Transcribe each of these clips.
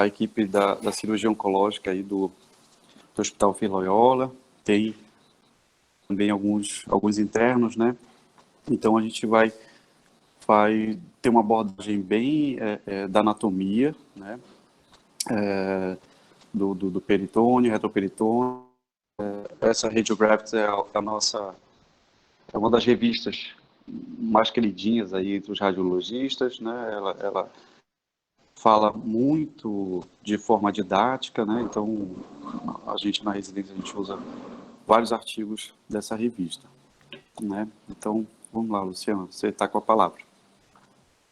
a equipe da cirurgia oncológica aí do Hospital Vila Loyola, tem também alguns internos, né? Então a gente vai ter uma abordagem bem da anatomia, né? Do peritônio, retroperitônio. Essa Radiographics é uma das revistas mais queridinhas aí entre os radiologistas, né? Ela fala muito de forma didática, né? Então a gente na residência a gente usa vários artigos dessa revista, né? Então vamos lá, Luciana, você está com a palavra.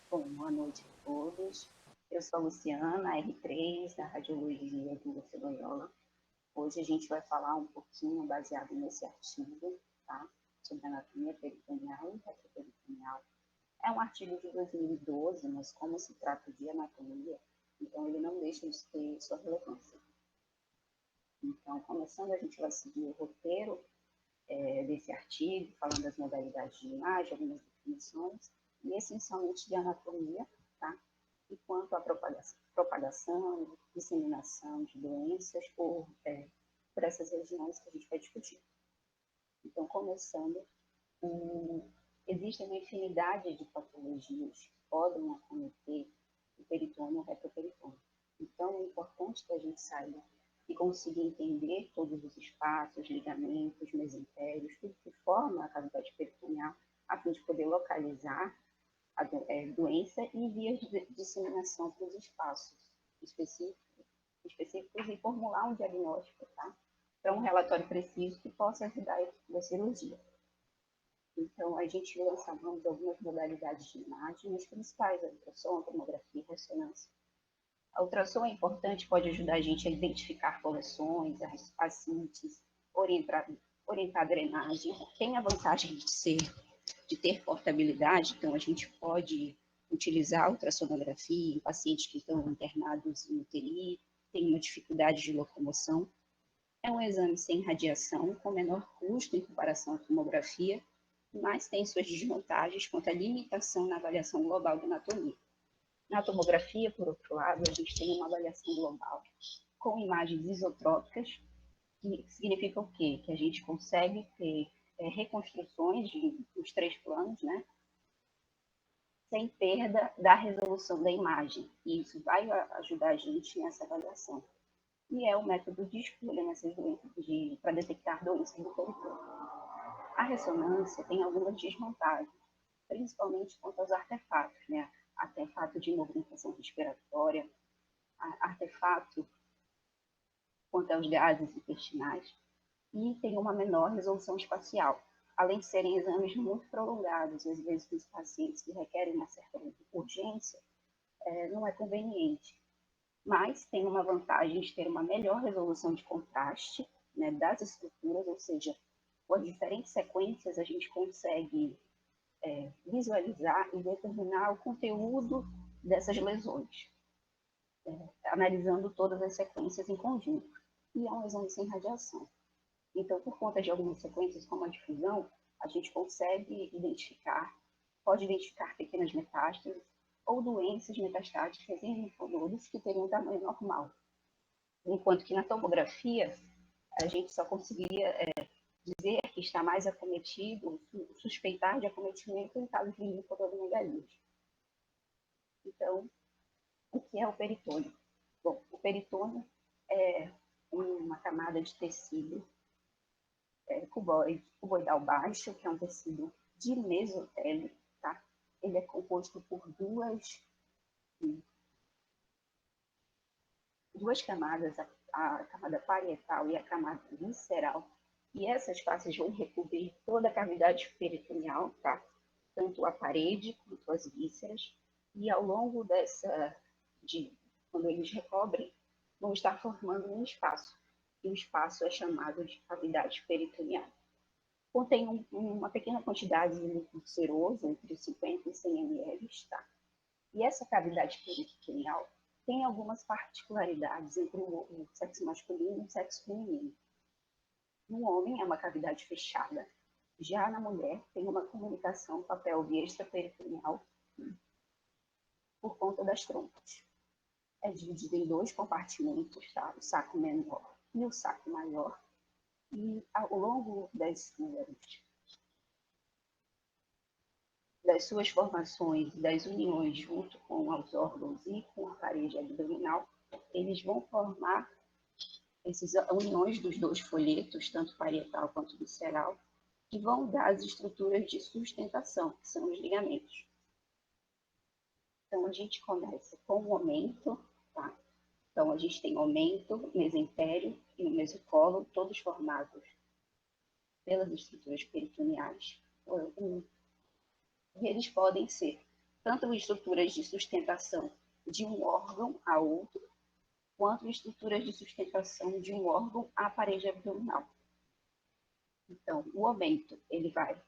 Bom, boa noite a todos. Eu sou a Luciana, R3, da Radiologia do Vila Loyola. Hoje a gente vai falar um pouquinho baseado nesse artigo, tá? Sobre anatomia peritoneal e retroperitoneal. É um artigo de 2012, mas como se trata de anatomia, então ele não deixa de ter sua relevância. Então, começando, a gente vai seguir o roteiro desse artigo, falando das modalidades de imagem, algumas definições, e essencialmente de anatomia, tá? E quanto à propagação, disseminação de doenças por essas regiões que a gente vai discutir. Então, começando, existe uma infinidade de patologias que podem acometer o peritônio ou o retroperitônio. Então, é importante que a gente saiba e consiga entender todos os espaços, ligamentos, mesentérios, tudo que forma a cavidade peritoneal, a fim de poder localizar a doença e vias de disseminação para os espaços específicos e formular um diagnóstico, tá? Para um relatório preciso que possa ajudar a equipe da cirurgia. Então, a gente lança mão de algumas modalidades de imagem, as principais, a ultrassom, a tomografia e a ressonância. A ultrassom é importante, pode ajudar a gente a identificar correções, as síntese, orientar a drenagem. Tem a vantagem de ter portabilidade, então a gente pode utilizar a ultrassonografia em pacientes que estão internados em UTI, têm uma dificuldade de locomoção. É um exame sem radiação, com menor custo em comparação à tomografia, mas tem suas desvantagens quanto à limitação na avaliação global da anatomia. Na tomografia, por outro lado, a gente tem uma avaliação global com imagens isotrópicas, que significa o quê? Que a gente consegue ter reconstruções dos 3 planos, né? Sem perda da resolução da imagem. E isso vai ajudar a gente nessa avaliação. E é o método de escolha nessas doenças, para detectar doenças do peritônio. A ressonância tem algumas desvantagens, principalmente quanto aos artefatos, né? Artefato de movimentação respiratória, artefato quanto aos gases intestinais, e tem uma menor resolução espacial, além de serem exames muito prolongados, às vezes nos pacientes que requerem uma certa urgência, não é conveniente. Mas tem uma vantagem de ter uma melhor resolução de contraste, né, das estruturas, ou seja, por diferentes sequências a gente consegue visualizar e determinar o conteúdo dessas lesões, analisando todas as sequências em conjunto. E é um exame sem radiação. Então, por conta de algumas sequências, como a difusão, a gente pode identificar pequenas metástases ou doenças metastáticas em linfonodos que teriam tamanho normal. Enquanto que na tomografia, a gente só conseguiria dizer que está mais acometido, suspeitar de acometimento em casos de linfonodomegalias. Então, o que é o peritônio? Bom, o peritônio é uma camada de tecido cuboidal baixo, que é um tecido de mesotélio, tá? Ele é composto por duas camadas, a camada parietal e a camada visceral, e essas faces vão recobrir toda a cavidade peritoneal, tá? Tanto a parede quanto as vísceras, e ao longo quando eles recobrem, vão estar formando um espaço, e o espaço é chamado de cavidade peritoneal. Contém uma pequena quantidade de líquido seroso, entre 50 e 100 ml, tá? E essa cavidade peritoneal tem algumas particularidades entre o sexo masculino e o sexo feminino. No homem é uma cavidade fechada, já na mulher tem uma comunicação papel-via extraperitoneal por conta das trompas. é dividido em dois compartimentos, tá? O saco menor e o saco maior. E ao longo das suas formações, das uniões junto com os órgãos e com a parede abdominal, eles vão formar essas uniões dos dois folhetos, tanto parietal quanto visceral, que vão dar as estruturas de sustentação, que são os ligamentos. Então, a gente começa com o ommento, tá? Então, a gente tem ommento, mesentério e o mesocolo, todos formados pelas estruturas peritoneais. E eles podem ser tanto estruturas de sustentação de um órgão a outro, quanto estruturas de sustentação de um órgão à parede abdominal. Então, o ommento, ele vai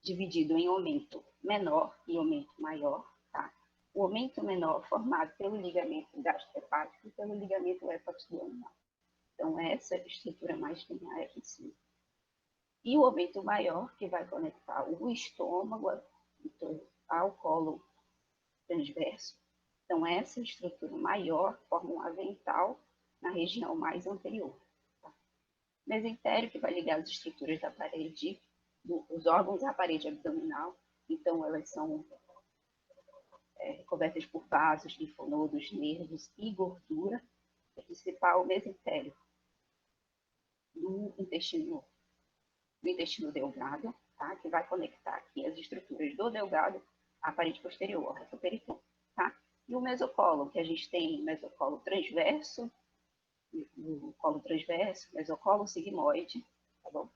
dividido em ommento menor e ommento maior, tá? O ommento menor formado pelo ligamento gastrohepático e pelo ligamento hepatoabdominal. Então, essa é a estrutura mais linear aqui em cima. E o ommento maior, que vai conectar o estômago ao colo transverso. Então, essa estrutura maior forma um avental na região mais anterior. Tá? Mesentério, que vai ligar as estruturas da parede, os órgãos à parede abdominal. Então, elas são cobertas por vasos, linfonodos, nervos e gordura. O principal mesentério do intestino delgado, tá? Que vai conectar aqui as estruturas do delgado à parede posterior, ao retroperitônio, tá? E o mesocolo, que a gente tem mesocolo transverso, o colo transverso, mesocolo sigmoide, tá bom?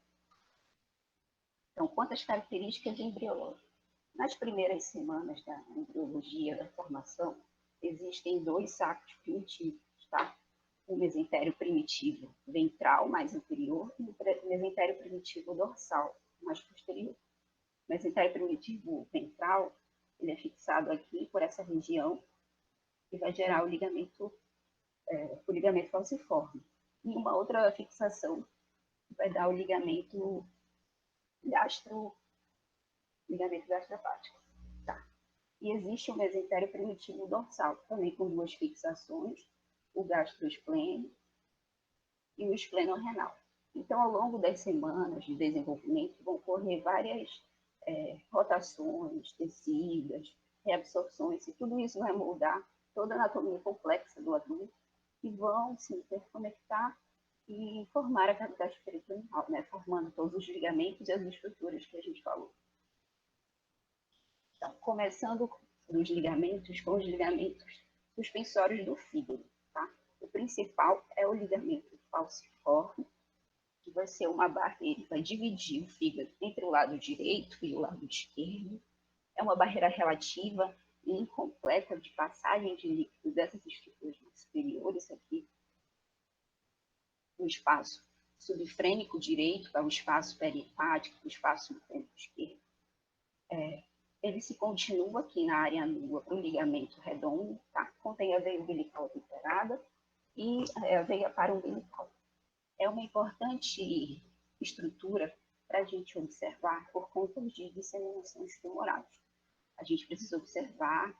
Então, quantas características embriológicas? Nas primeiras semanas da embriologia, da formação, existem dois sacos primitivos, tá? O mesentério primitivo ventral, mais inferior, e o mesentério primitivo dorsal, mais posterior. O mesentério primitivo ventral, ele é fixado aqui por essa região e vai gerar o ligamento falciforme. E uma outra fixação vai dar o ligamento gastropático. Tá? E existe o mesentério primitivo dorsal, também com duas fixações, o gastroesplênico e o espleno-renal. Então, ao longo das semanas de desenvolvimento, vão ocorrer várias rotações, descidas, reabsorções, e tudo isso vai moldar toda a anatomia complexa do adulto e vão se interconectar e formar a cavidade peritoneal, né? Formando todos os ligamentos e as estruturas que a gente falou. Então, começando dos ligamentos, com os ligamentos suspensórios do fígado, tá? O principal é o ligamento falciforme, que vai ser uma barreira, vai dividir o fígado entre o lado direito e o lado esquerdo. É uma barreira relativa e incompleta de passagem de líquido dessas estruturas superiores aqui, do espaço subfrênico direito para o espaço perihepático, do espaço subfrênico esquerdo. Ele se continua aqui na área nua para o ligamento redondo, tá? Contém a veia umbilical temperada e a veia paraumbilical. É uma importante estrutura para a gente observar por conta de disseminações tumorais. A gente precisa observar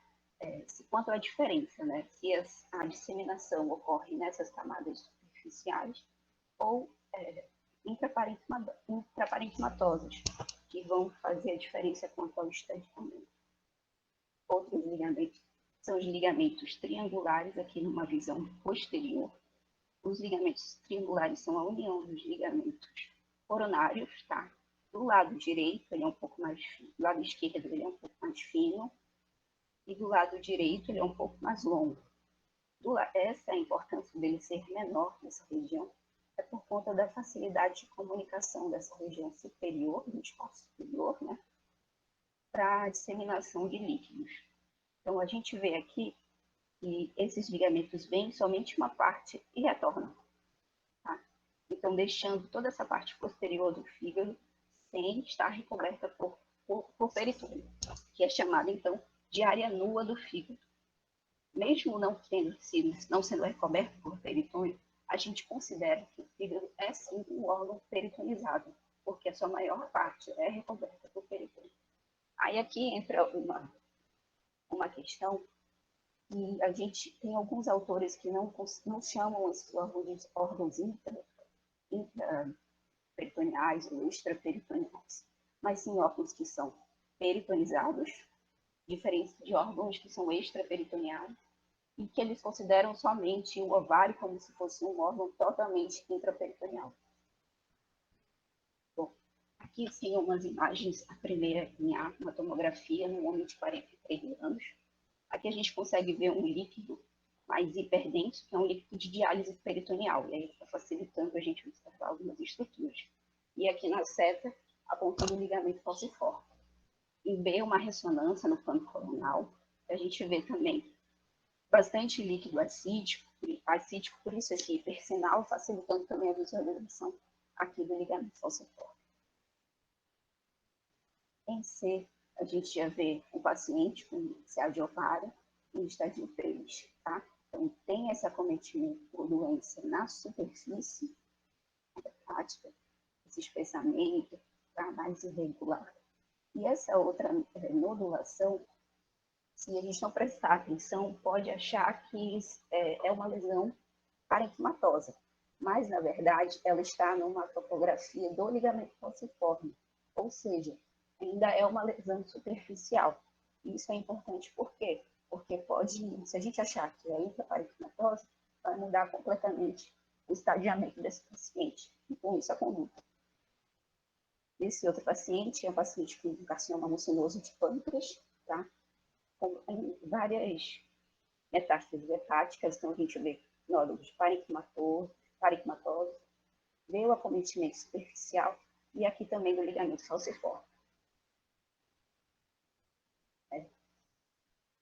quanto à diferença, né? Se a disseminação ocorre nessas camadas superficiais ou intraparenquimatosas, que vão fazer a diferença quanto ao estadiamento. Outros ligamentos são os ligamentos triangulares, aqui numa visão posterior. Os ligamentos triangulares são a união dos ligamentos coronários, tá? Do lado direito, ele é um pouco mais fino, do lado esquerdo, ele é um pouco mais fino, e do lado direito, ele é um pouco mais longo. Essa é a importância dele ser menor nessa região, é por conta da facilidade de comunicação dessa região superior, do espaço superior, né? Para a disseminação de líquidos. Então, a gente vê aqui que esses ligamentos vêm somente uma parte e retornam. Tá? Então, deixando toda essa parte posterior do fígado sem estar recoberta por peritônio, que é chamada, então, de área nua do fígado. Mesmo não sendo recoberto por peritônio, a gente considera que o fígado é sim um órgão peritonizado, porque a sua maior parte é recoberta por peritônio. Aí aqui entra uma questão E a gente tem alguns autores que não chamam esses órgãos intraperitoneais ou extraperitoneais, mas sim órgãos que são peritonizados, diferentes de órgãos que são extraperitoneais, e que eles consideram somente o ovário como se fosse um órgão totalmente intraperitoneal. Bom, aqui sim umas imagens, a primeira em A, uma tomografia num homem de 43 anos. Aqui a gente consegue ver um líquido mais hiperdenso, que é um líquido de diálise peritoneal, e aí está facilitando a gente observar algumas estruturas. E aqui na seta, apontando o ligamento falciforme. Em B, uma ressonância no plano coronal. A gente vê também bastante líquido acídico, por isso esse hipersinal, facilitando também a visualização aqui do ligamento falciforme. Em C, a gente já vê um paciente com CA de ovário em estádio 3, tá? Então, tem esse acometimento por doença na superfície hepática, esse espessamento, tá? Mais irregular. E essa outra nodulação, se a gente não prestar atenção, pode achar que é uma lesão parenquimatosa, mas, na verdade, ela está numa topografia do ligamento falciforme, ou seja, ainda é uma lesão superficial. E isso é importante por quê? Porque pode, se a gente achar que é intraparenquimatose, vai mudar completamente o estadiamento desse paciente, e com isso a conduta. Esse outro paciente é um paciente com carcinoma mucinoso de pâncreas, tá? Com várias metástases hepáticas, então a gente vê nódulos parenquimatosos, vê o acometimento superficial e aqui também do ligamento falciforme.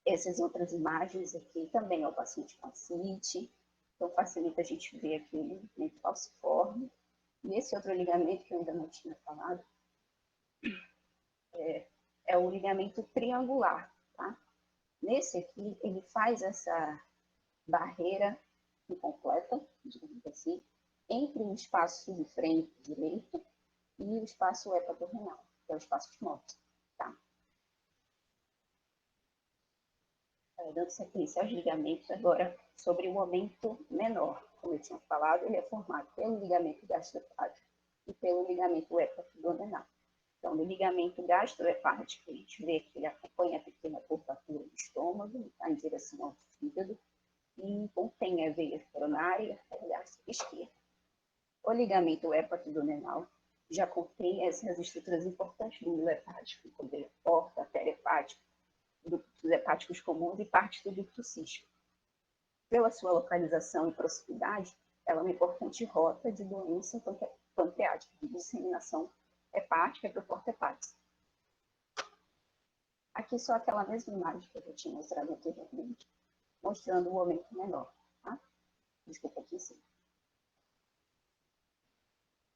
Essas outras imagens aqui também é o paciente com ascite, então facilita a gente ver aqui o ligamento falciforme. E esse outro ligamento que eu ainda não tinha falado é o ligamento triangular, tá? Nesse aqui, ele faz essa barreira incompleta, digamos assim, entre o espaço subfrênico direito e o espaço hepatorrenal, que é o espaço de morte, tá? Dando sequência aos ligamentos, agora sobre o momento menor. Como eu tinha falado, ele é formado pelo ligamento gastrohepático e pelo ligamento hepatoduodenal. Então, no ligamento gastrohepático, a gente vê que ele acompanha a pequena curvatura do estômago, está em direção ao fígado, e contém a veia coronária e a artéria gástrica esquerda. O ligamento hepatoduodenal já contém essas estruturas importantes do músculo hepático, como a porta, a artéria hepática, ductos hepáticos comuns e parte do ducto cístico. Pela sua localização e proximidade, ela é uma importante rota de doença pancreática, de disseminação hepática para o porta hepática. Aqui só aquela mesma imagem que eu já tinha mostrado anteriormente, mostrando o momento menor. Tá? Desculpa aqui sim.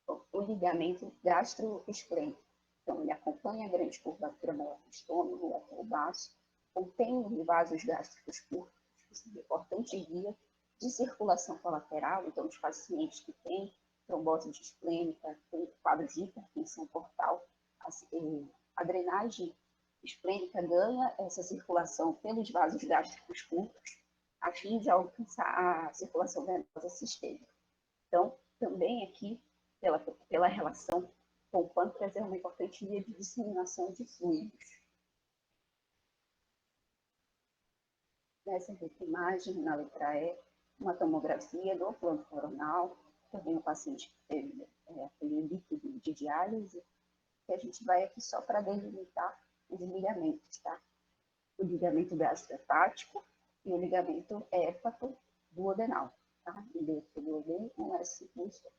Bom, o ligamento gastroesplênico. Então, ele acompanha a grande curvatura maior do estômago até o baço, contém vasos gástricos curtos, importante via de circulação colateral, então, os pacientes que têm trombose esplênica, têm quadro de hipertensão portal, a drenagem esplênica ganha essa circulação pelos vasos gástricos curtos, a fim de alcançar a circulação venosa sistêmica. Então, também aqui, pela relação com o pâncreas, é uma importante via de disseminação de fluidos. Nessa imagem, na letra E, uma tomografia do plano coronal, também o paciente que teve aquele líquido de diálise, que a gente vai aqui só para delimitar os ligamentos, tá? O ligamento gastrohepático e o ligamento hepatoduodenal, tá? E dentro do D, um S pulsor.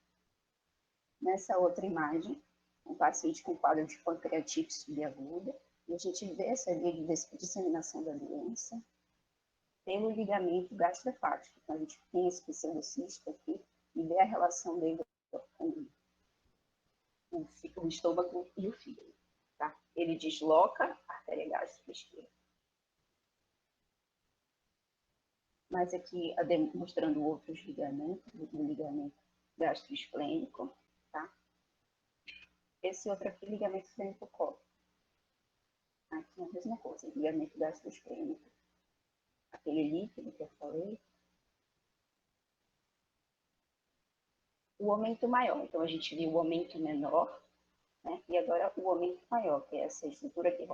Nessa outra imagem, um paciente com quadro de pancreatite subaguda, e a gente vê essa via de disseminação da doença pelo ligamento gastrohepático. Então, a gente tem esse pseudocisto aqui e vê a relação dele com o estômago e o fígado. Tá? Ele desloca a artéria gástrica esquerda. Mas aqui, mostrando outros ligamentos, o ligamento gastroesplênico, tá? Esse outro aqui, ligamento esplênico-cólico. Aqui é a mesma coisa, ligamento gastroesplênico. aquele líquido que eu falei, o aumento maior. Então, a gente viu o aumento menor, né? E agora o aumento maior, que é essa estrutura que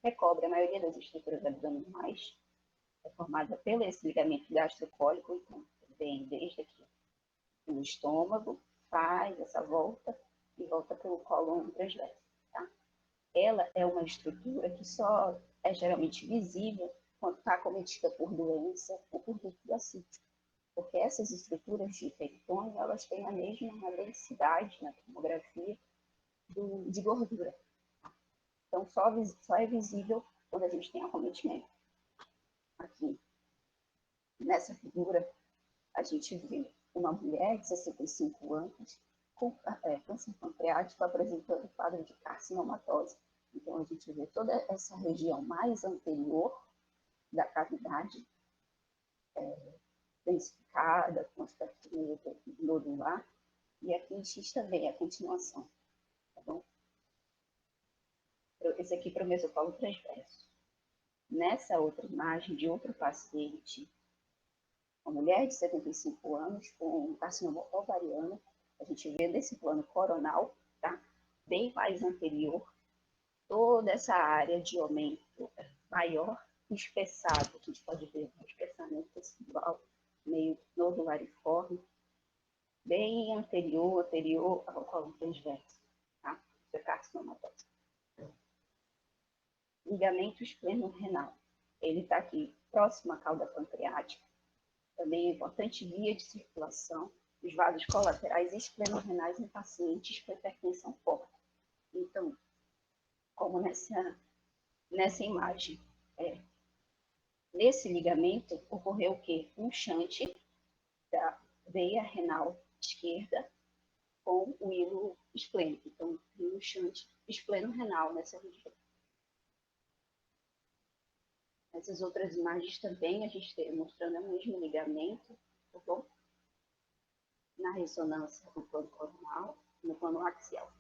recobre a maioria das estruturas abdominais, é formada pelo esse ligamento gastrocólico, então, vem desde aqui no estômago, faz essa volta e volta pelo cólon transverso, tá? Ela é uma estrutura que só é geralmente visível quando está acometida por doença ou por líquido acítico, porque essas estruturas de peritônio, elas têm a mesma densidade na tomografia de gordura. Então, só é visível quando a gente tem acometimento. Aqui, nessa figura, a gente vê uma mulher de 65 anos com câncer pancreático apresentando quadro de carcinomatose. Então, a gente vê toda essa região mais anterior da cavidade densificada, com aspecto nodular, e aqui em X também, a continuação. Tá bom? Esse aqui para o mesocolo transverso. Nessa outra imagem de outro paciente, uma mulher de 75 anos com carcinoma ovariano, a gente vê nesse plano coronal, tá? Bem mais anterior, toda essa área de aumento maior, espessado, a gente pode ver um espessamento tecidual, meio nodulariforme, bem anterior ao colo transverso, tá? Isso é carcinomatose. Ligamento espleno-renal. Ele está aqui próximo à cauda pancreática, também é importante via de circulação, os vasos colaterais esplenorenais em pacientes com hipertensão forte. Então, como nessa imagem, nesse ligamento ocorreu o quê? Um shunt da veia renal esquerda com o hilo esplênico. Então, tem um shunt espleno-renal nessa região. Essas outras imagens também a gente tem mostrando o mesmo ligamento, tá bom? Na ressonância do plano coronal, no plano axial.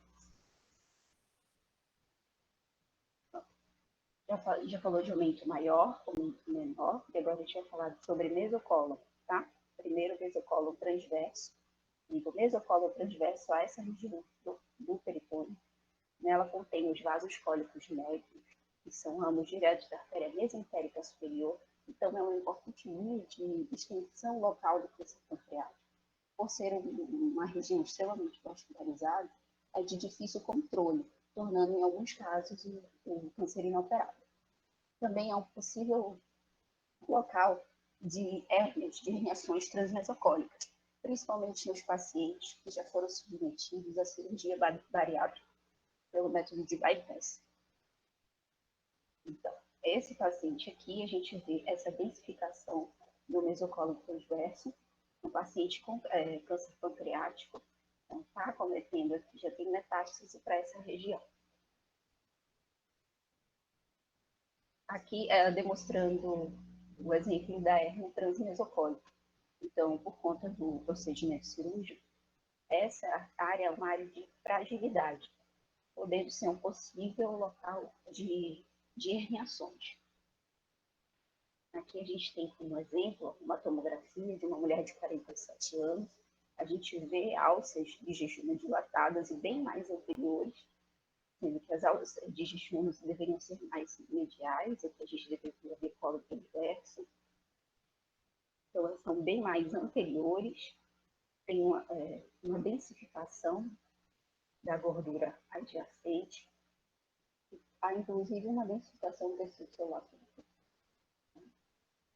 Já falou de aumento maior, aumento menor, e agora a gente vai falar sobre mesocólon, tá? Primeiro, mesocólon transverso. E do mesocólon transverso a essa região do peritônio. Nela contém os vasos cólicos médios, que são ramos diretos da artéria mesentérica superior. Então, é uma importante linha de extensão local do câncer pancreático. Por ser uma região extremamente vascularizada, é de difícil controle, tornando, em alguns casos, o câncer inoperável. Também é um possível local de hérnias, de herniações transmesocólicas, principalmente nos pacientes que já foram submetidos à cirurgia bariátrica pelo método de bypass. Então, esse paciente aqui, a gente vê essa densificação do mesocólon transverso, um paciente com câncer pancreático, então está acometendo aqui, já tem metástase para essa região. Aqui, demonstrando o exemplo da hérnia transmesocólica. Então, por conta do procedimento cirúrgico, essa área é uma área de fragilidade, podendo ser um possível local de herniações. Aqui a gente tem como exemplo uma tomografia de uma mulher de 47 anos. A gente vê alças de jejum dilatadas e bem mais anteriores, sendo que as alças de jejum deveriam ser mais mediais, aqui a gente deveria ver colo transverso. Então, elas são bem mais anteriores, tem uma densificação da gordura adjacente, há inclusive uma densificação desse celular.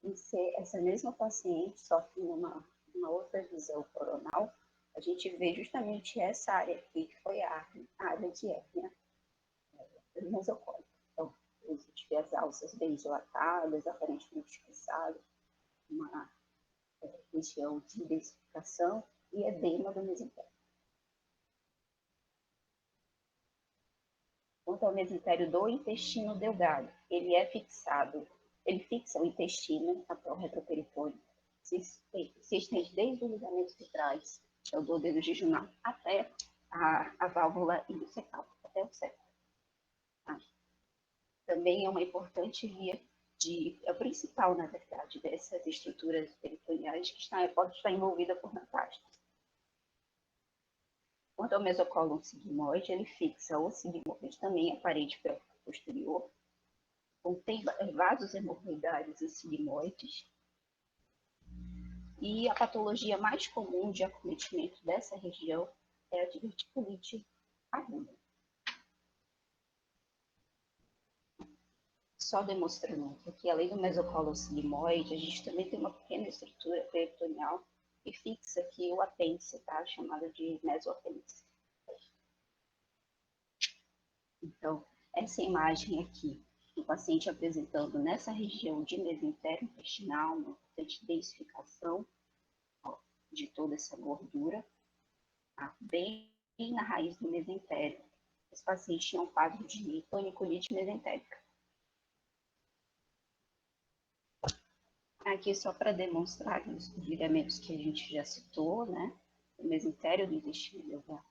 E se essa mesma paciente sofre uma outra visão coronal, a gente vê justamente essa área aqui, que foi a área de hérnia mesocólica. Então, a gente vê as alças bem dilatadas, aparentemente espessadas, uma região de densificação e edema do mesentério. Quanto ao mesentério do intestino delgado, ele fixa o intestino até o retroperitoneum, se estende desde o ligamento de trás, que é o duodeno jejunal, até a válvula ileocecal, até o septo. Tá? Também é uma importante via é o principal, na verdade, dessas estruturas peritoneais que pode estar envolvida por metástase. Quanto ao mesocólon sigmoide, ele fixa o sigmoide também a parede posterior, contém vasos hemorroidários e sigmoides, e a patologia mais comum de acometimento dessa região é a diverticulite aguda. Só demonstrando que, além do mesocólon sigmoide, a gente também tem uma pequena estrutura peritoneal que fixa aqui o apêndice, tá? Chamada de mesoapêndice. Então, essa imagem aqui, do paciente apresentando nessa região de mesentério intestinal, uma importante densificação de toda essa gordura, tá? Bem na raiz do mesentério. Esse paciente tinha um quadro de toniculite mesentérica. Aqui só para demonstrar os ligamentos que a gente já citou, né? O mesentério do intestino delgado.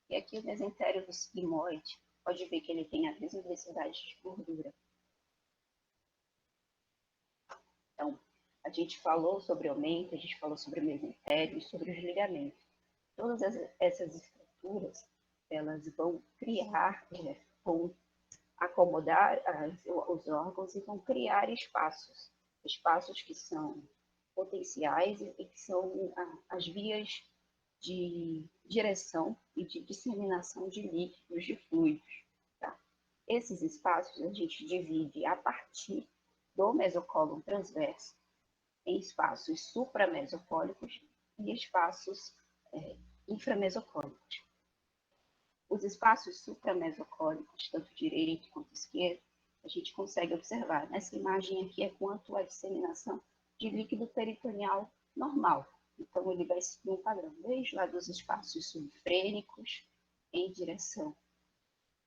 E aqui o mesentério do sigmoide. Pode ver que ele tem a mesma densidade de gordura. Então, a gente falou sobre o aumento, a gente falou sobre o mesentério e sobre os ligamentos. Todas essas estruturas, elas vão criar, vão acomodar os órgãos e vão criar espaços que são potenciais e que são as vias de direção e de disseminação de líquidos, de fluidos. Tá? Esses espaços a gente divide a partir do mesocólon transverso em espaços supramesocólicos e espaços inframesocólicos. Os espaços supramesocólicos, tanto direito quanto esquerdo, a gente consegue observar. Nessa imagem aqui é quanto a disseminação de líquido peritoneal normal. Então, ele vai seguir um padrão, desde lá dos espaços subfrênicos em direção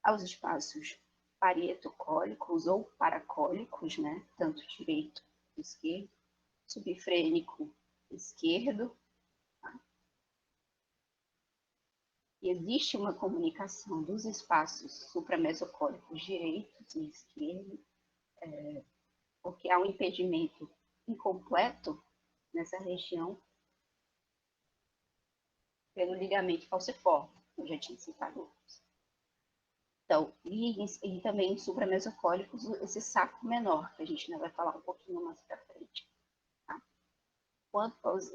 aos espaços parietocólicos ou paracólicos, né? Tanto direito quanto esquerdo, subfrênico esquerdo. Tá? E existe uma comunicação dos espaços supramesocólicos direitos e esquerdo, porque há um impedimento incompleto nessa região pelo ligamento falciforme, eu já tinha citado antes. Então, e também supramesocólicos, esse saco menor, que a gente ainda vai falar um pouquinho mais para frente. Tá? Quanto aos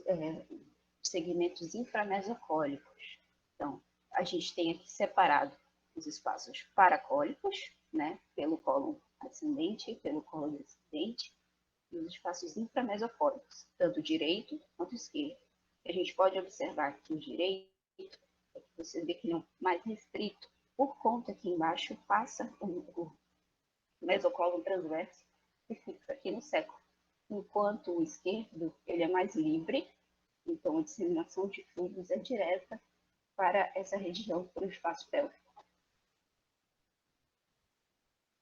segmentos inframesocólicos, então, a gente tem aqui separado os espaços paracólicos, né, pelo cólon ascendente e pelo cólon descendente, e os espaços inframesocólicos, tanto direito quanto esquerdo. A gente pode observar que o direito, você vê que ele é mais restrito, por conta que embaixo passa o mesocólon transverso que fica aqui no século, enquanto o esquerdo ele é mais livre, então a disseminação de fluidos é direta para essa região, para o espaço pélvico.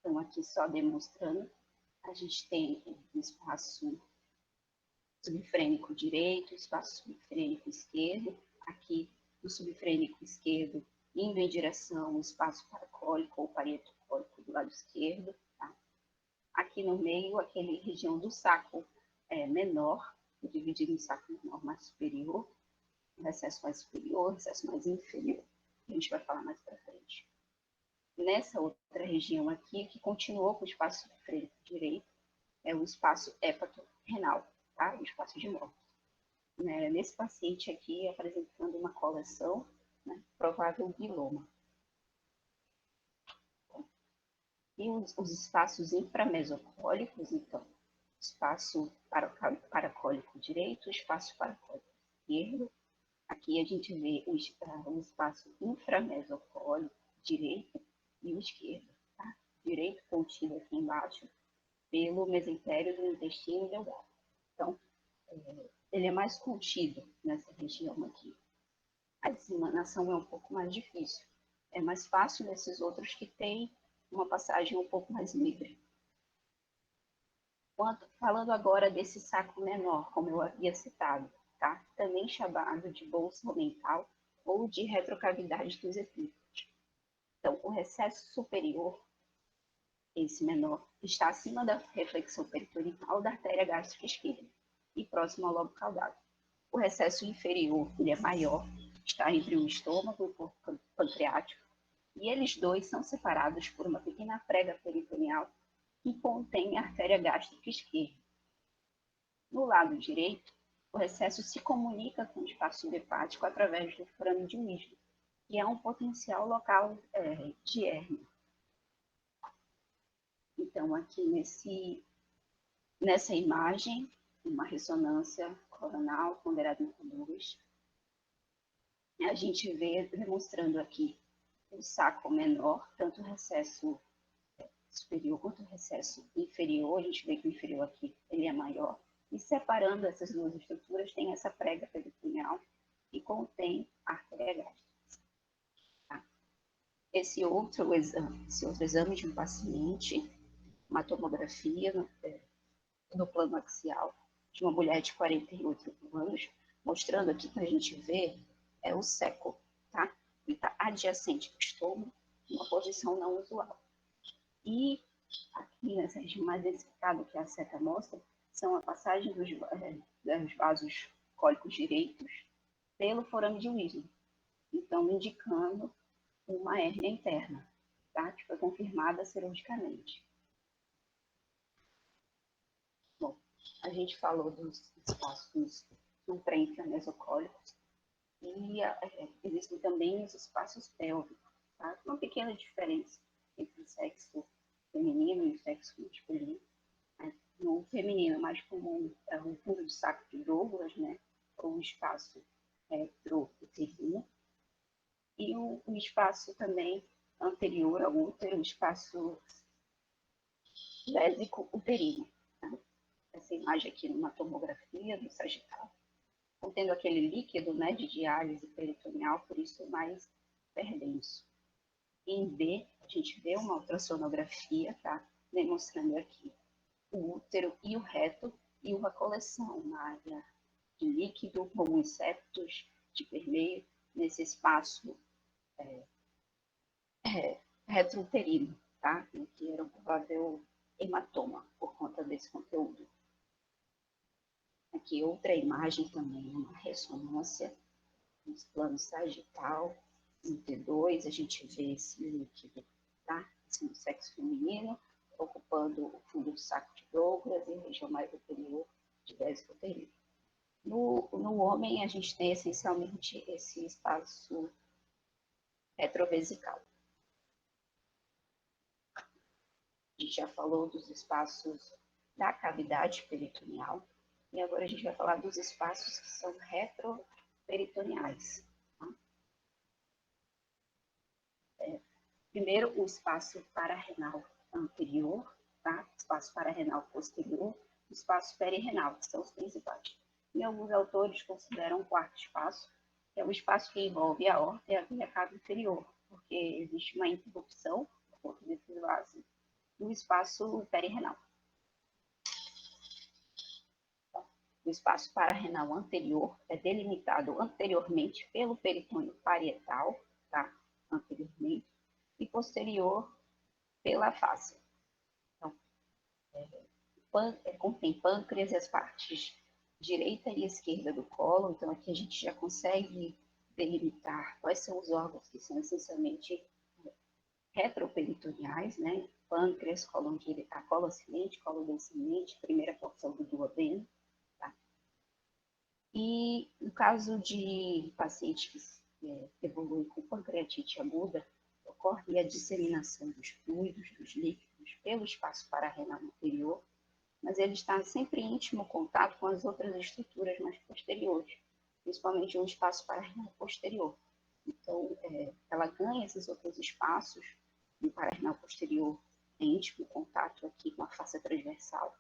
Então, aqui só demonstrando, a gente tem o espaço subfrênico direito, espaço subfrênico esquerdo, aqui do subfrênico esquerdo indo em direção ao espaço paracólico ou parietocólico do lado esquerdo. Tá? Aqui no meio, aquela região do saco menor, dividido em saco menor mais superior, recesso mais superior, recesso mais inferior. A gente vai falar mais para frente. Nessa outra região aqui, que continuou com o espaço subfrênico direito, é o espaço hepatorrenal, tá? O espaço de morte. Né? Nesse paciente aqui, apresentando uma coleção, né? Provável biloma. E os espaços inframesocólicos, então, espaço paracólico direito, espaço paracólico esquerdo. Aqui a gente vê o espaço inframesocólico direito e o esquerdo. Tá? Direito contido aqui embaixo pelo mesentério do intestino delgado. Então, ele é mais contido nessa região aqui. A disseminação é um pouco mais difícil. É mais fácil nesses outros que tem uma passagem um pouco mais livre. Falando agora desse saco menor, como eu havia citado, tá? Também chamado de bolsa mental ou de retrocavidade dos epífitos. Então, o recesso superior esse menor, está acima da reflexão peritoneal da artéria gástrica esquerda e próximo ao lobo caudado. O recesso inferior, ele é maior, está entre o estômago e o corpo pancreático, e eles dois são separados por uma pequena prega peritoneal que contém a artéria gástrica esquerda. No lado direito, o recesso se comunica com o espaço subhepático através do forame de Wisner, que é um potencial local de hérnia. Então, aqui nessa imagem, uma ressonância coronal ponderada em conduz, a gente vê demonstrando aqui o saco menor, tanto o recesso superior quanto o recesso inferior. A gente vê que o inferior aqui ele é maior. E separando essas duas estruturas, tem essa prega peritoneal que contém a artéria gástrica. Tá? Esse outro exame de um paciente, uma tomografia no plano axial de uma mulher de 48 anos, mostrando aqui para a gente ver o seco, tá? Ele está adjacente ao estômago, uma posição não usual. E aqui nessa região mais densificada que a seta mostra, são a passagem dos vasos cólicos direitos pelo forame de Wisner, então indicando uma hérnia interna, tá? Que foi confirmada cirurgicamente. Bom, a gente falou dos espaços suprainframesocólicos e existem também os espaços pélvicos, tá? Uma pequena diferença entre o sexo feminino e o sexo masculino. No feminino, mais comum é o fundo do saco de Douglas, né? Ou o espaço retrouterino. E o espaço também anterior ao útero, o espaço lésico uterino. Tá? Essa imagem aqui numa tomografia do sagital, contendo aquele líquido, né, de diálise peritoneal, por isso mais hiperdenso. Em B, a gente vê uma ultrassonografia, tá? Demonstrando aqui o útero e o reto e uma coleção na área de líquido, como insetos de permeio, nesse espaço retrouterino, tá? Que era um provável hematoma por conta desse conteúdo. Aqui outra imagem também, uma ressonância nos planos sagital, no T2, a gente vê esse líquido, tá? Assim, no sexo feminino, ocupando o fundo do saco de Douglas e a região mais superior de lésico uterino. No homem, a gente tem essencialmente esse espaço retrovesical. A gente já falou dos espaços da cavidade peritoneal e agora a gente vai falar dos espaços que são retroperitoneais. Tá? Primeiro, o espaço pararrenal anterior, tá? Espaço pararrenal posterior, o espaço perirenal, que são os principais. E alguns autores consideram um quarto espaço, que é o espaço que envolve a aorta e a veia cava inferior, porque existe uma interrupção, por conta desses vasos, no espaço perirenal. O espaço pararrenal anterior é delimitado anteriormente pelo peritônio parietal, tá? Anteriormente, e posterior pela face. Então, contém pâncreas e as partes direita e esquerda do colo, então aqui a gente já consegue delimitar quais são os órgãos que são essencialmente retroperitoneais, né? Pâncreas, colo ascendente, colo descendente, primeira porção do duodeno. Tá? E no caso de pacientes que evoluem com pancreatite aguda, ocorre a disseminação dos fluidos, dos líquidos, pelo espaço pararrenal anterior, mas ele está sempre em íntimo contato com as outras estruturas mais posteriores, principalmente o espaço pararrenal posterior. Então, ela ganha esses outros espaços, no pararrenal posterior, em íntimo contato aqui com a face transversal,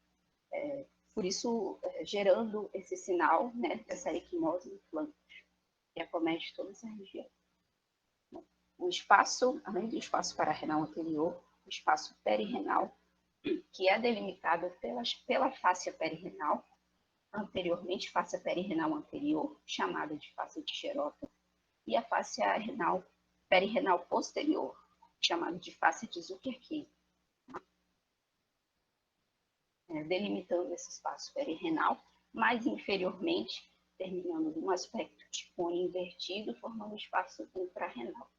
por isso gerando esse sinal, né, dessa equimose em flancos, que acomete toda essa região. O espaço, além do espaço pararrenal anterior, o espaço perirenal, que é delimitado pela fáscia perirenal, anteriormente fáscia perirenal anterior, chamada de fáscia de Xerota, e a fáscia perirenal posterior, chamada de fáscia de Zuckerquin. delimitando esse espaço perirenal, mais inferiormente, terminando num aspecto de cone invertido, formando o espaço intrarrenal.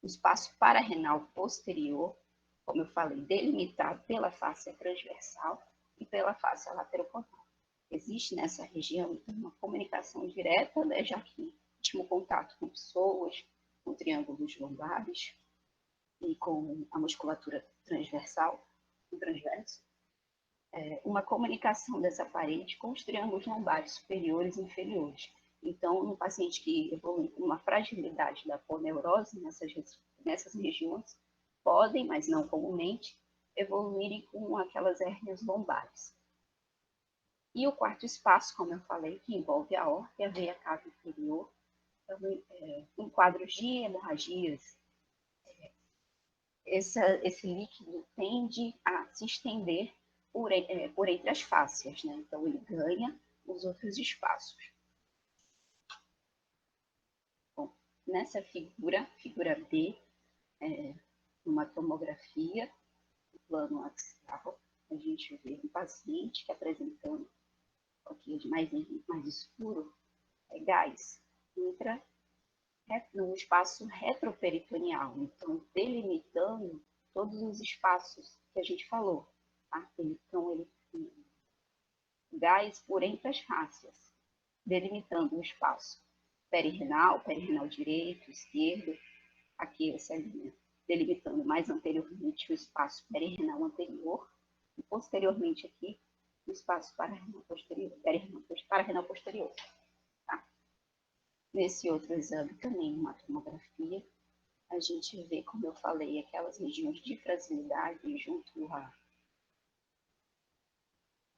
O espaço pararrenal posterior, como eu falei, delimitado pela face transversal e pela face lateroconal. Existe nessa região então, uma comunicação direta, né, já que último contato com pessoas, com triângulos lombares e com a musculatura transversal, o transverso, uma comunicação dessa parede com os triângulos lombares superiores e inferiores. Então, no paciente que evolui com uma fragilidade da poneurose nessas regiões, podem, mas não comumente, evoluírem com aquelas hérnias lombares. E o quarto espaço, como eu falei, que envolve a aorta e a veia cava inferior, em quadros de hemorragias, esse líquido tende a se estender por entre as fáscias, né? Então ele ganha os outros espaços. Bom, nessa figura B, numa tomografia, no plano axial, a gente vê um paciente que apresentando, aqui de mais escuro, gás no espaço retroperitoneal, então delimitando todos os espaços que a gente falou. Tá? Então, ele gás por entre as fáscias, delimitando o espaço perirenal direito, esquerdo, aqui essa linha, delimitando mais anteriormente o espaço perirenal anterior, e posteriormente aqui o espaço pararenal posterior. Tá? Nesse outro exame também, uma tomografia, a gente vê, como eu falei, aquelas regiões de fragilidade junto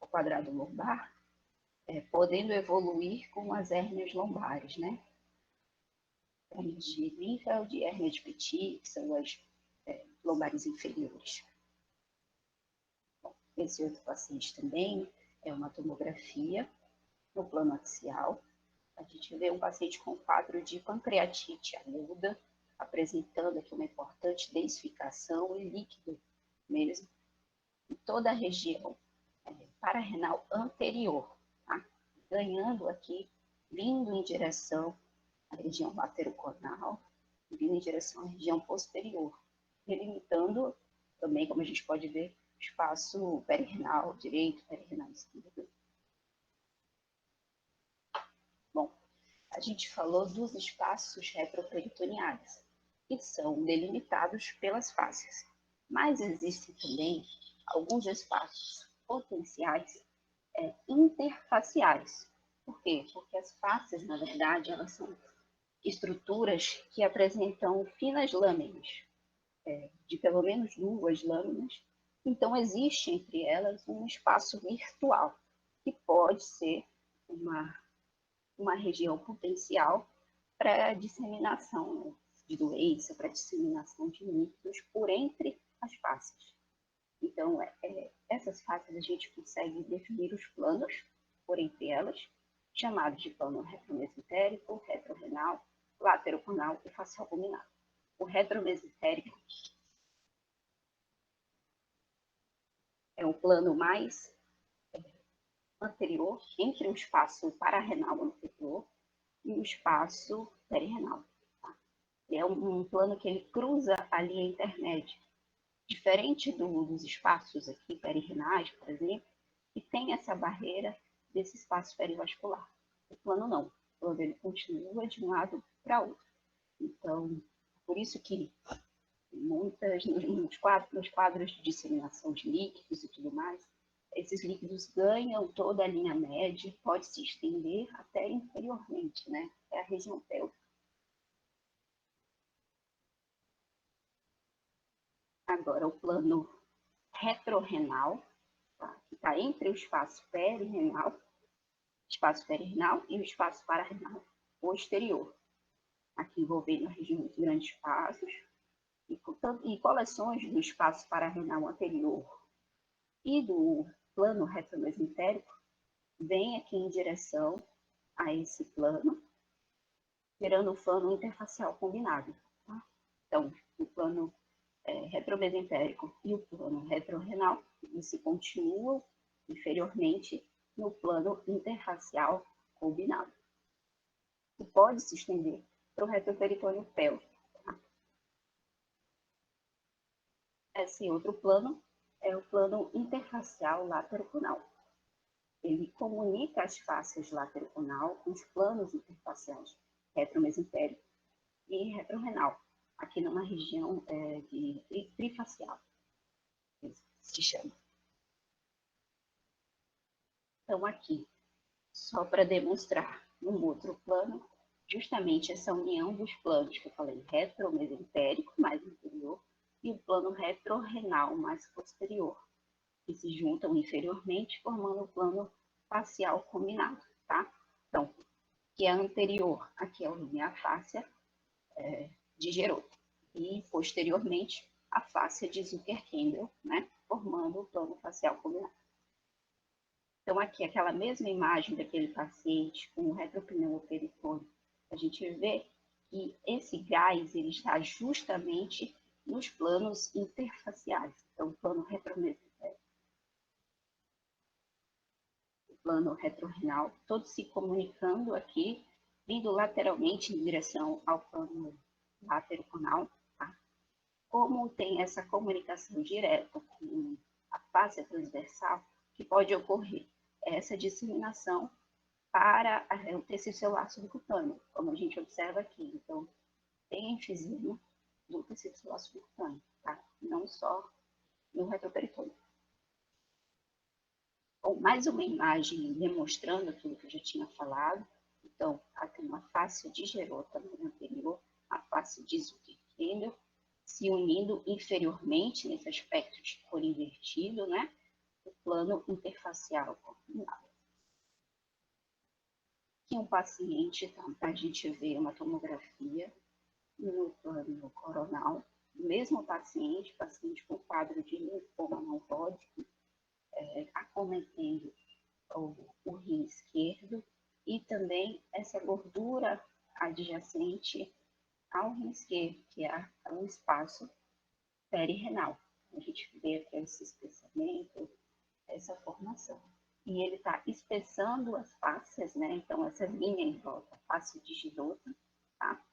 ao quadrado lombar, podendo evoluir com as hérnias lombares, né? Hérnia de Liefeld, hérnia de Petit, que são as lombares inferiores. Bom, esse outro paciente também é uma tomografia no plano axial. A gente vê um paciente com quadro de pancreatite aguda, apresentando aqui uma importante densificação e líquido mesmo, em toda a região pararrenal anterior, tá? Ganhando aqui, vindo em direção à região lateroconal, vindo em direção à região posterior, delimitando também, como a gente pode ver, o espaço perirenal direito, perirenal esquerdo. Bom, a gente falou dos espaços retroperitoneais, que são delimitados pelas fáscias, mas existem também alguns espaços potenciais interfaciais. Por quê? Porque as fáscias, na verdade, elas são estruturas que apresentam finas lâminas, de pelo menos 2 lâminas. Então, existe entre elas um espaço virtual, que pode ser uma região potencial para disseminação de doença, para disseminação de líquidos por entre as fáscias. Então, essas fáscias a gente consegue definir os planos por entre elas, chamados de plano retromesentérico, retrorenal, lateroconal e facial ruminal. O retromesentérico é o plano mais anterior, entre o espaço pararrenal anterior e o espaço perirenal. Tá? É um plano que ele cruza a linha intermédia. Diferente dos espaços aqui perirenais, por exemplo, que tem essa barreira desse espaço perivascular. O plano não. O plano ele continua de um lado para outro. Então, por isso que nos quadros de disseminação de líquidos e tudo mais, esses líquidos ganham toda a linha média, pode se estender até inferiormente, né? É a região pélvica. Agora, o plano retrorenal, tá? Que está entre o espaço perirenal e o espaço pararrenal posterior, aqui envolvendo a região de grandes espaços e coleções do espaço pararrenal anterior e do plano retromesentérico vem aqui em direção a esse plano, gerando o plano interfacial combinado. Tá? Então, o plano retromesentérico e o plano retrorenal e se continuam inferiormente no plano interfacial combinado. E pode se estender para o retroperitônio pélvico. Tá? Esse outro plano é o plano interfacial lateroconal. Ele comunica as faces lateroconal com os planos interfaciais retromesentérico e retrorenal, aqui numa região de trifacial, se chama. Então, aqui, só para demonstrar num outro plano, justamente essa união dos planos que eu falei, retromesentérico, mais inferior, e o plano retrorenal, mais posterior, que se juntam inferiormente, formando o plano facial combinado, tá? Então, que é anterior, aqui é a linha fáscia de Geroto, e posteriormente a fáscia de Zucker-Kendall, né? Formando o plano facial combinado. Então, aqui, aquela mesma imagem daquele paciente com o retropneumoperitônio, a gente vê que esse gás ele está justamente nos planos interfaciais. Então, o plano retromesentérico, o plano retrorenal, todos se comunicando aqui, vindo lateralmente em direção ao plano lateroconal. Tá? Como tem essa comunicação direta com a face transversal, que pode ocorrer essa disseminação para o tecido celular subcutâneo, como a gente observa aqui. Então, tem enfisema do tecido celular subcutâneo, tá? Não só no retroperitônio. Bom, mais uma imagem demonstrando aquilo que eu já tinha falado. Então, aqui uma face de Gerota no anterior, a face de Zucker-Kendall, se unindo inferiormente nesse aspecto de cor invertido, né? O plano interfacial combinado. Aqui um paciente, tá? A gente vê uma tomografia no plano coronal, mesmo paciente com quadro de linfoma não Hodgkin, acometendo o rim esquerdo e também essa gordura adjacente ao rim esquerdo, que é o espaço perirenal. A gente vê aqui esse espessamento, essa formação. E ele está espessando as faces, né? Então, essa linha em volta, face de Girota, tá?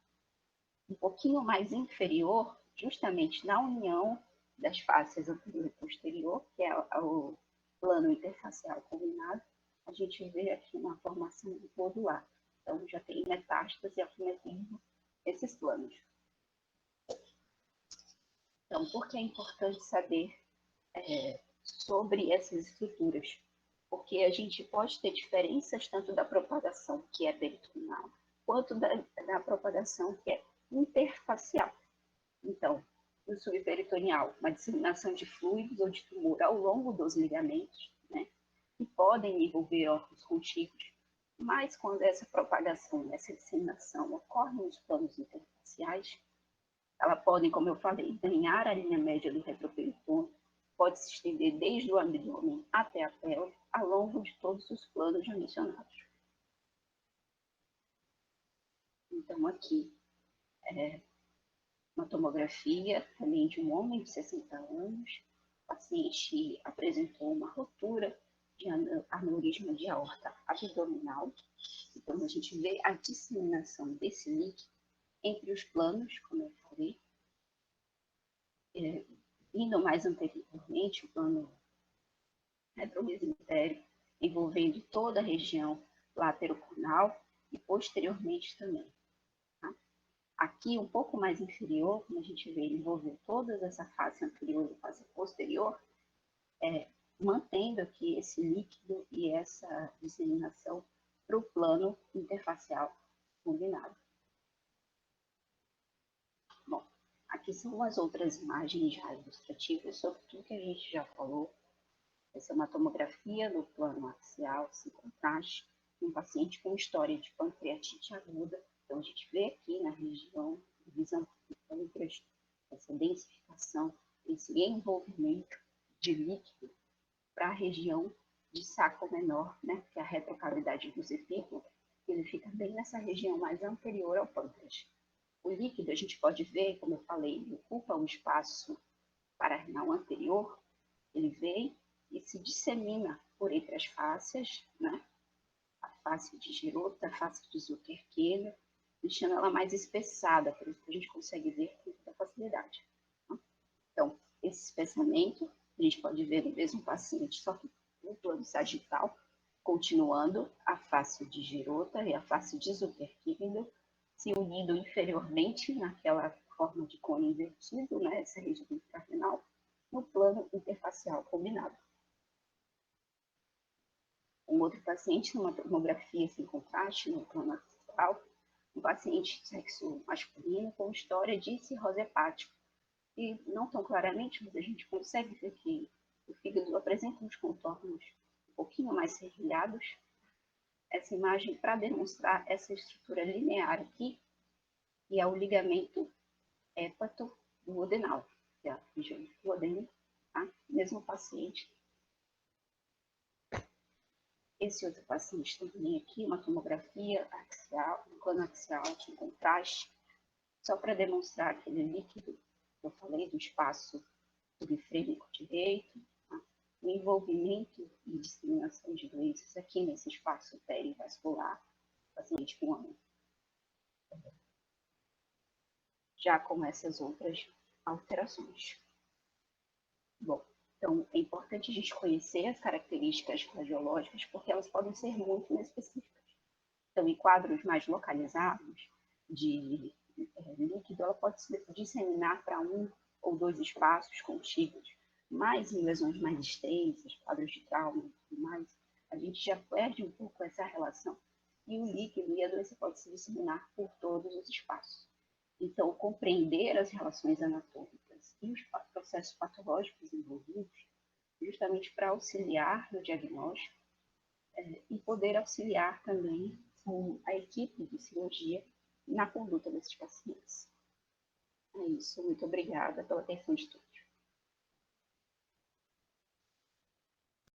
Um pouquinho mais inferior, justamente na união das faces anterior e posterior, que é o plano interfacial combinado, a gente vê aqui uma formação do nodular. Então, já tem metástase e acometimento esses planos. Então, por que é importante saber sobre essas estruturas? Porque a gente pode ter diferenças tanto da propagação, que é peritoneal, quanto da propagação, que é interfacial. Então, no subperitoneal, uma disseminação de fluidos ou de tumor ao longo dos ligamentos, né, que podem envolver órgãos contíguos, mas quando essa propagação, essa disseminação ocorre nos planos interfaciais, ela pode, como eu falei, ganhar a linha média do retroperitônio, pode se estender desde o abdômen até a pelve, ao longo de todos os planos já mencionados. Então, aqui, uma tomografia também de um homem de 60 anos. O paciente apresentou uma rotura de aneurisma de aorta abdominal. Então, a gente vê a disseminação desse líquido entre os planos, como eu falei, indo mais anteriormente, o plano retromesentérico, envolvendo toda a região lateroconal e posteriormente também. Tá? Aqui, um pouco mais inferior, como a gente vê, envolver toda essa face anterior e face posterior, mantendo aqui esse líquido e essa disseminação para o plano interfacial combinado. Bom, aqui são as outras imagens já ilustrativas sobre tudo que a gente já falou. Essa é uma tomografia no plano axial, sem contraste, um paciente com história de pancreatite aguda. Então, a gente vê aqui na região de visão do pâncreas, essa densificação, esse envolvimento de líquido para a região de saco menor, né, que é a retrocavidade do zefículo, ele fica bem nessa região mais anterior ao pâncreas. O líquido, a gente pode ver, como eu falei, ele ocupa um espaço pararenal anterior, Ele vem e se dissemina por entre as fáscias, né? A face de Girota, a face de Zuckerquilha, deixando ela mais espessada, por isso que a gente consegue ver com muita facilidade. Tá? Então, esse espessamento a gente pode ver no mesmo paciente, só que no plano sagital, continuando a face de Girota e a face de Zuckerquilha, se unindo inferiormente naquela forma de cone invertido, né, essa região intrarenal, no plano interfacial combinado. Um outro paciente, numa tomografia sem contraste, no plano axial, um paciente de sexo masculino com história de cirrose hepática. E não tão claramente, mas a gente consegue ver que o fígado apresenta uns contornos um pouquinho mais serrilhados. Essa imagem para demonstrar essa estrutura linear aqui, que é o ligamento hépato-duodenal, que é a região do duodeno, tá? Mesmo paciente. Esse outro paciente também aqui, uma tomografia axial, um plano axial com contraste, só para demonstrar aquele líquido que eu falei do espaço subfrênico direito, tá? O envolvimento e disseminação de doenças aqui nesse espaço perivascular, paciente com ano. Já com essas outras alterações. Bom, então é importante a gente conhecer as características radiológicas, porque elas podem ser muito inespecíficas. Então, em quadros mais localizados de líquido, ela pode se disseminar para um ou dois espaços contíguos, mas em lesões mais extensas, quadros de trauma e tudo mais, a gente já perde um pouco essa relação. E o líquido e a doença pode se disseminar por todos os espaços. Então, compreender as relações anatômicas e os processos patológicos envolvidos, justamente para auxiliar no diagnóstico e poder auxiliar também a equipe de cirurgia na conduta desses pacientes. É isso, muito obrigada pela atenção de todos.